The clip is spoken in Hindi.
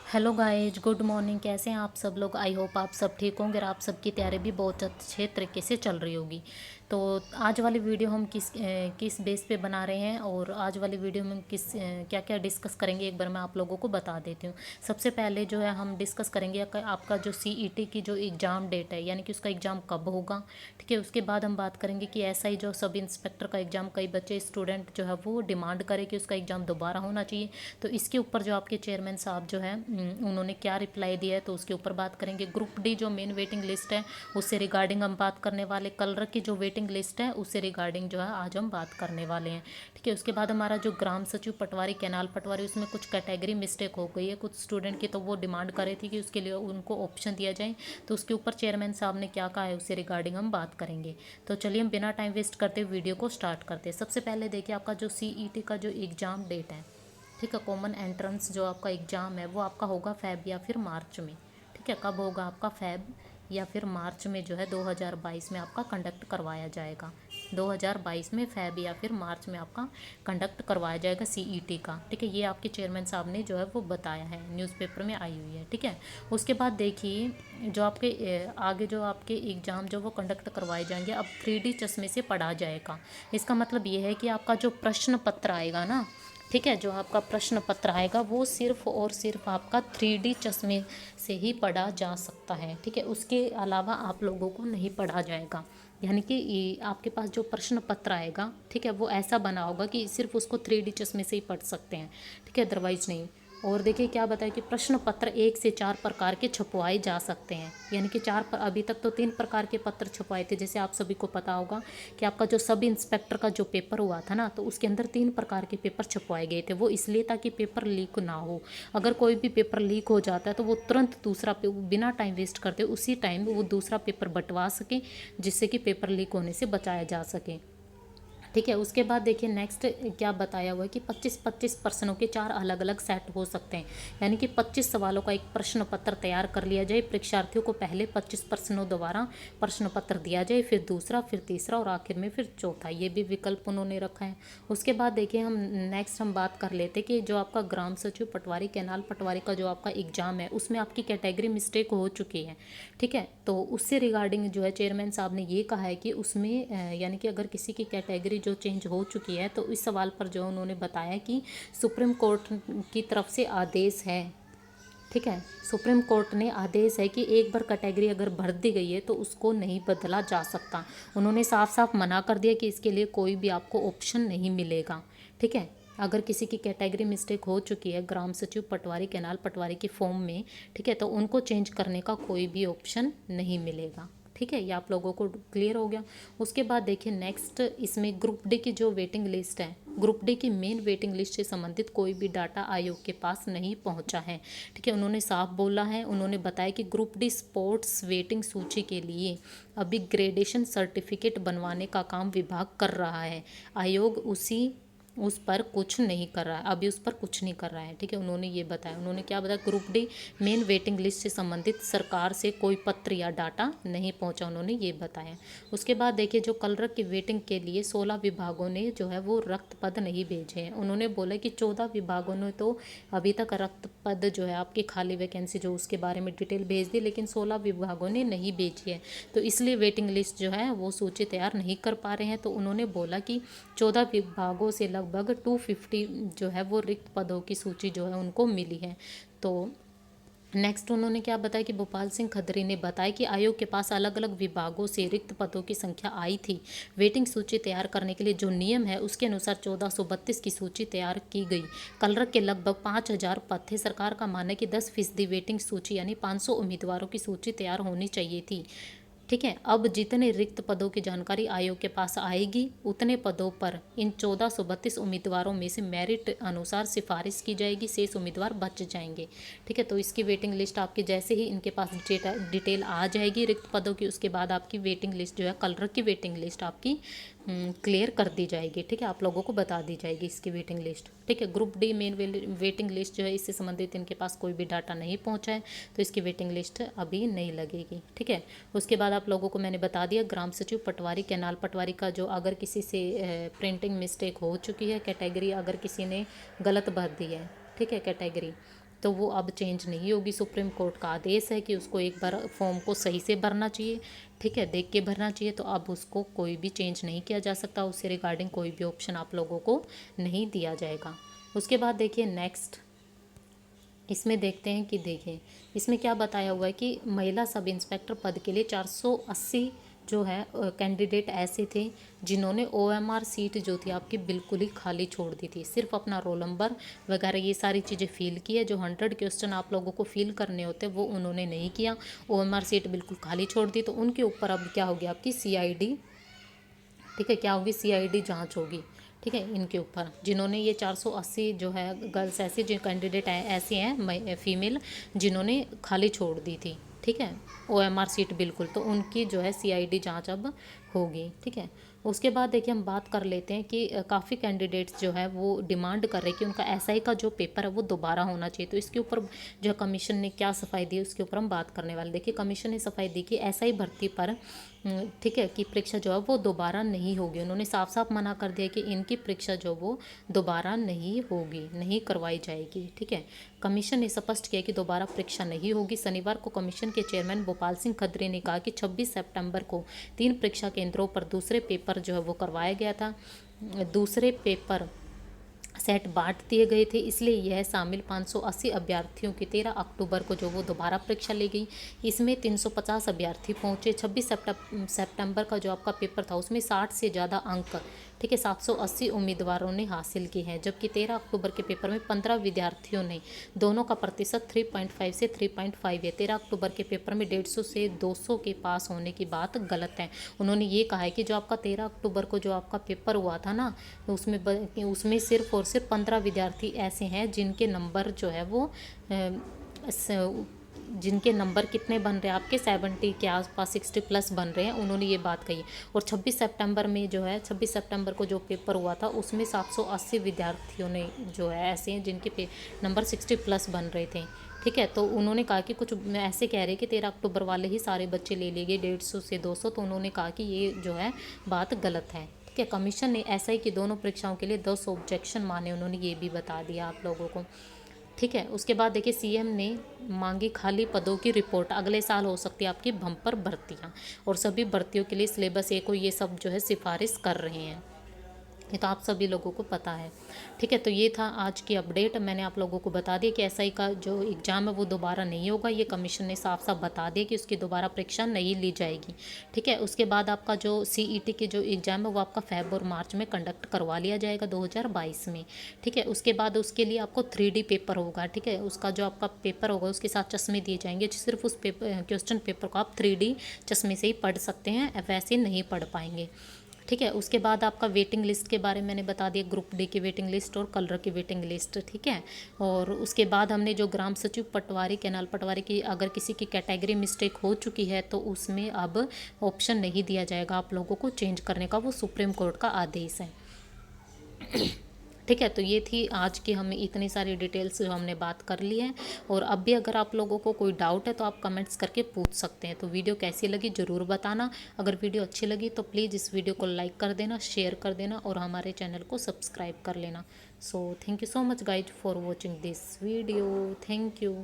Hello guys, good morning. कैसे हैं आप सब लोग? आई होप आप सब ठीक होंगे और आप सबकी तैयारी भी बहुत अच्छे तरीके से चल रही होगी। तो आज वाली वीडियो हम किस बेस पे बना रहे हैं और आज वाली वीडियो में क्या क्या डिस्कस करेंगे, एक बार मैं आप लोगों को बता देती हूँ। सबसे पहले जो है हम डिस्कस करेंगे आपका जो सीईटी की जो एग्ज़ाम डेट है, यानी कि उसका एग्ज़ाम कब होगा। ठीक है, उसके बाद हम बात करेंगे कि एसआई जो सब इंस्पेक्टर का एग्ज़ाम कई बच्चे स्टूडेंट जो है वो डिमांड करे कि उसका एग्ज़ाम दोबारा होना चाहिए। तो इसके ऊपर जो आपके चेयरमैन साहब जो है उन्होंने क्या रिप्लाई दिया है, तो उसके ऊपर बात करेंगे। ग्रुप डी जो मेन वेटिंग लिस्ट है उससे रिगार्डिंग हम बात करने वाले। कलर की जो वेटिंग लिस्ट है उससे रिगार्डिंग जो है आज हम बात करने वाले हैं। ठीक है, उसके बाद हमारा जो ग्राम सचिव पटवारी कैनाल पटवारी, उसमें कुछ कैटेगरी मिस्टेक हो गई है कुछ स्टूडेंट की, तो वो डिमांड कर रही थी कि उसके लिए उनको ऑप्शन दिया जाए। तो उसके ऊपर चेयरमैन साहब ने क्या कहा है उससे रिगार्डिंग हम बात करेंगे। तो चलिए हम बिना टाइम वेस्ट करते वीडियो को स्टार्ट करते हैं। सबसे पहले देखिए आपका जो सीईटी का जो एग्ज़ाम डेट है, ठीक है, कॉमन एंट्रेंस जो आपका एग्ज़ाम है वो आपका होगा फ़ैब या फिर मार्च में। ठीक है, कब होगा आपका? फ़ैब या फिर मार्च में जो है 2022 में आपका कंडक्ट करवाया जाएगा। 2022 में फ़ैब या फिर मार्च में आपका कंडक्ट करवाया जाएगा सीईटी का। ठीक है, ये आपके चेयरमैन साहब ने जो है वो बताया है, न्यूज़पेपर में आई हुई है। ठीक है, उसके बाद देखिए जो आपके आगे जो आपके एग्ज़ाम जो वो कंडक्ट करवाए जाएंगे अब 3D चश्मे से पढ़ा जाएगा। इसका मतलब ये है कि आपका जो प्रश्न पत्र आएगा ना, ठीक है, जो आपका प्रश्न पत्र आएगा वो सिर्फ और सिर्फ आपका 3D चश्मे से ही पढ़ा जा सकता है। ठीक है, उसके अलावा आप लोगों को नहीं पढ़ा जाएगा। यानी कि ये आपके पास जो प्रश्न पत्र आएगा, ठीक है, वो ऐसा बना होगा कि सिर्फ उसको 3D चश्मे से ही पढ़ सकते हैं। ठीक है, अदरवाइज नहीं। और देखिए क्या बताया कि प्रश्न पत्र 1 से 4 प्रकार के छपवाए जा सकते हैं। यानी कि अभी तक तो 3 प्रकार के पत्र छपवाए थे। जैसे आप सभी को पता होगा कि आपका जो सब इंस्पेक्टर का जो पेपर हुआ था ना, तो उसके अंदर 3 प्रकार के पेपर छपवाए गए थे। वो इसलिए ताकि पेपर लीक ना हो। अगर कोई भी पेपर लीक हो जाता है तो वो तुरंत बिना टाइम वेस्ट करते उसी टाइम वो दूसरा पेपर बंटवा सके, जिससे कि पेपर लीक होने से बचाया जा सके। ठीक है, उसके बाद देखिए नेक्स्ट क्या बताया हुआ है कि 25-25 प्रश्नों के 4 अलग अलग सेट हो सकते हैं। यानी कि 25 सवालों का एक प्रश्न पत्र तैयार कर लिया जाए। परीक्षार्थियों को पहले 25 प्रश्नों द्वारा प्रश्न पत्र दिया जाए, फिर दूसरा, फिर तीसरा और आखिर में फिर चौथा। ये भी विकल्प उन्होंने रखा है। उसके बाद देखिए हम बात कर लेते कि जो आपका ग्राम सचिव पटवारी कैनाल पटवारी का जो आपका एग्ज़ाम है उसमें आपकी कैटेगरी मिस्टेक हो चुकी है। ठीक है, तो उससे रिगार्डिंग जो है चेयरमैन साहब ने ये कहा है कि उसमें यानी कि अगर किसी की कैटेगरी जो चेंज हो चुकी है तो इस सवाल पर जो उन्होंने बताया कि सुप्रीम कोर्ट की तरफ से आदेश है। ठीक है, सुप्रीम कोर्ट ने आदेश है कि एक बार कैटेगरी अगर भर दी गई है तो उसको नहीं बदला जा सकता। उन्होंने साफ साफ मना कर दिया कि इसके लिए कोई भी आपको ऑप्शन नहीं मिलेगा। ठीक है, अगर किसी की कैटेगरी मिस्टेक हो चुकी है ग्राम सचिव पटवारी कैनाल पटवारी के फॉर्म में, ठीक है, तो उनको चेंज करने का कोई भी ऑप्शन नहीं मिलेगा। ठीक है, ये आप लोगों को क्लियर हो गया। उसके बाद देखिए नेक्स्ट इसमें ग्रुप डी की जो वेटिंग लिस्ट है, ग्रुप डी की मेन वेटिंग लिस्ट से संबंधित कोई भी डाटा आयोग के पास नहीं पहुंचा है। ठीक है, उन्होंने साफ बोला है, उन्होंने बताया कि ग्रुप डी स्पोर्ट्स वेटिंग सूची के लिए अभी ग्रेडेशन सर्टिफिकेट बनवाने का काम विभाग कर रहा है। आयोग उस पर कुछ नहीं कर रहा है, अभी उस पर कुछ नहीं कर रहा है। ठीक है, उन्होंने ये बताया। उन्होंने क्या बताया? Group D main waiting list से संबंधित सरकार से कोई पत्र या डाटा नहीं पहुंचा, उन्होंने ये बताया। उसके बाद देखिए जो कलरक की वेटिंग के लिए 16 विभागों ने जो है वो रक्त पद नहीं भेजे हैं। उन्होंने बोला कि 14 विभागों ने तो अभी तक रक्त पद जो है आपकी खाली वैकेंसी जो उसके बारे में डिटेल भेज दी, लेकिन 16 विभागों ने नहीं भेजी है। तो इसलिए वेटिंग लिस्ट जो है वो सूची तैयार नहीं कर पा रहे हैं। तो उन्होंने बोला कि 14 विभागों से लगभग 250 जो है वो रिक्त पदों की सूची जो है उनको मिली है। तो नेक्स्ट उन्होंने क्या बताया कि भोपाल सिंह खत्री ने बताया कि आयोग के पास अलग अलग विभागों से रिक्त पदों की संख्या आई थी। वेटिंग सूची तैयार करने के लिए जो नियम है उसके अनुसार 1432 की सूची तैयार की गई। कलरक के लगभग 5000 पद थे। सरकार का मानना है कि 10% वेटिंग सूची यानी 500 उम्मीदवारों की सूची तैयार होनी चाहिए थी। ठीक है, अब जितने रिक्त पदों की जानकारी आयोग के पास आएगी उतने पदों पर इन 1432 उम्मीदवारों में से मेरिट अनुसार सिफारिश की जाएगी, शेष उम्मीदवार बच जाएंगे। ठीक है, तो इसकी वेटिंग लिस्ट आपकी जैसे ही इनके पास डिटेल आ जाएगी रिक्त पदों की, उसके बाद आपकी वेटिंग लिस्ट जो है कलरक की वेटिंग लिस्ट आपकी क्लियर कर दी जाएगी। ठीक है, आप लोगों को बता दी जाएगी इसकी वेटिंग लिस्ट। ठीक है, group D main waiting list जो है इससे संबंधित इनके पास कोई भी डाटा नहीं पहुंचा है, तो इसकी वेटिंग लिस्ट अभी नहीं लगेगी। ठीक है, उसके बाद आप लोगों को मैंने बता दिया ग्राम सचिव पटवारी कैनाल पटवारी का जो अगर किसी से प्रिंटिंग मिस्टेक हो चुकी है, कैटेगरी अगर किसी ने गलत भर दी है, ठीक है, कैटेगरी, तो वो अब चेंज नहीं होगी। सुप्रीम कोर्ट का आदेश है कि उसको एक बार फॉर्म को सही से भरना चाहिए, ठीक है, देख के भरना चाहिए। तो अब उसको कोई भी चेंज नहीं किया जा सकता, उससे रिगार्डिंग कोई भी ऑप्शन आप लोगों को नहीं दिया जाएगा। उसके बाद देखिए नेक्स्ट इसमें देखते हैं कि देखिए इसमें क्या बताया हुआ है कि महिला सब इंस्पेक्टर पद के लिए 480 जो है कैंडिडेट ऐसे थे जिन्होंने ओएमआर सीट जो थी आपकी बिल्कुल ही खाली छोड़ दी थी। सिर्फ अपना रोल नंबर वगैरह ये सारी चीज़ें फिल की है। जो 100 क्वेश्चन आप लोगों को फिल करने होते वो उन्होंने नहीं किया, ओएमआर सीट बिल्कुल खाली छोड़ दी। तो उनके ऊपर अब क्या होगी आपकी सीआईडी, ठीक है, क्या होगी सीआईडी जांच होगी, ठीक है, इनके ऊपर जिन्होंने ये 480 जो है गर्ल्स ऐसी जो कैंडिडेट हैं ऐसी हैं फीमेल जिन्होंने खाली छोड़ दी थी, ठीक है, ओएमआर सीट बिल्कुल। तो उनकी जो है सीआईडी जांच अब होगी, ठीक है। उसके बाद देखिए हम बात कर लेते हैं कि काफ़ी कैंडिडेट्स जो है वो डिमांड कर रहे हैं कि उनका एसआई का जो पेपर है वो दोबारा होना चाहिए। तो इसके ऊपर जो कमीशन ने क्या सफाई दी उसके ऊपर हम बात करने वाले। देखिए कमीशन ने सफाई दी कि एसआई भर्ती पर ठीक है कि परीक्षा जो है वो दोबारा नहीं होगी। उन्होंने साफ साफ मना कर दिया कि इनकी परीक्षा जो वो दोबारा नहीं होगी, नहीं करवाई जाएगी, ठीक है। कमीशन ने स्पष्ट किया कि दोबारा परीक्षा नहीं होगी। शनिवार को कमीशन के चेयरमैन भोपाल सिंह खत्री ने कहा कि 26 सितंबर को 3 परीक्षा केंद्रों पर दूसरे पेपर जो है वो करवाया गया था। दूसरे पेपर सेट बांट दिए गए थे, इसलिए यह शामिल 580 अभ्यर्थियों की 13 अक्टूबर को जो वो दोबारा परीक्षा ली गई। इसमें 350 अभ्यर्थी पहुंचे। 26 सितंबर का जो आपका पेपर था उसमें 60 से ज़्यादा अंक, ठीक है, 780 उम्मीदवारों ने हासिल किए हैं। जबकि 13 अक्टूबर के पेपर में 15 विद्यार्थियों ने, दोनों का प्रतिशत 3.5 से 3.5 है। 13 अक्टूबर के पेपर में 150 से 200 के पास होने की बात गलत है। उन्होंने ये कहा है कि जो आपका 13 अक्टूबर को जो आपका पेपर हुआ था ना उसमें सिर्फ और सिर्फ 15 विद्यार्थी ऐसे हैं जिनके नंबर जो है वो जिनके नंबर कितने बन रहे हैं आपके 70 के आसपास 60 प्लस बन रहे हैं, उन्होंने ये बात कही। और 26 सितंबर में जो है 26 सितंबर को जो पेपर हुआ था उसमें 780 विद्यार्थियों ने जो है ऐसे हैं जिनके नंबर 60 प्लस बन रहे थे, ठीक है। तो उन्होंने कहा कि कुछ ऐसे कह रहे कि 13 अक्टूबर वाले ही सारे बच्चे ले लिए गए 150 से 200। तो उन्होंने कहा कि ये जो है बात गलत है, ठीक है। कमीशन ने एसआई की दोनों परीक्षाओं के लिए 10 ऑब्जेक्शन माने, उन्होंने ये भी बता दिया आप लोगों को, ठीक है। उसके बाद देखिए सीएम ने मांगी खाली पदों की रिपोर्ट। अगले साल हो सकती है आपकी बम्पर भर्तियां और सभी भर्तियों के लिए सिलेबस एक हो, ये सब जो है सिफारिश कर रहे हैं। ये तो आप सभी लोगों को पता है, ठीक है। तो ये था आज की अपडेट। मैंने आप लोगों को बता दिया कि एसआई का जो एग्ज़ाम है वो दोबारा नहीं होगा। ये कमीशन ने साफ साफ बता दिया कि उसकी दोबारा परीक्षा नहीं ली जाएगी, ठीक है। उसके बाद आपका जो सीईटी के जो एग्ज़ाम है वो आपका फेब और मार्च में कंडक्ट करवा लिया जाएगा 2022 में, ठीक है। उसके बाद उसके लिए आपको 3D पेपर होगा, ठीक है। उसका जो आपका पेपर होगा उसके साथ चश्मे दिए जाएंगे। सिर्फ उस पेपर क्वेश्चन पेपर को आप 3D चश्मे से ही पढ़ सकते हैं, वैसे नहीं पढ़ पाएंगे, ठीक है। उसके बाद आपका वेटिंग लिस्ट के बारे में मैंने बता दिया, ग्रुप डी की वेटिंग लिस्ट और कलर की वेटिंग लिस्ट, ठीक है। और उसके बाद हमने जो ग्राम सचिव पटवारी कैनाल पटवारी की अगर किसी की कैटेगरी मिस्टेक हो चुकी है तो उसमें अब ऑप्शन नहीं दिया जाएगा आप लोगों को चेंज करने का, वो सुप्रीम कोर्ट का आदेश है, ठीक है। तो ये थी आज की हमें इतनी सारी डिटेल्स जो हमने बात कर ली है। और अब भी अगर आप लोगों को कोई डाउट है तो आप कमेंट्स करके पूछ सकते हैं। तो वीडियो कैसी लगी ज़रूर बताना। अगर वीडियो अच्छी लगी तो प्लीज़ इस वीडियो को लाइक कर देना, शेयर कर देना और हमारे चैनल को सब्सक्राइब कर लेना। So thank you so much guys for watching this video. Thank you.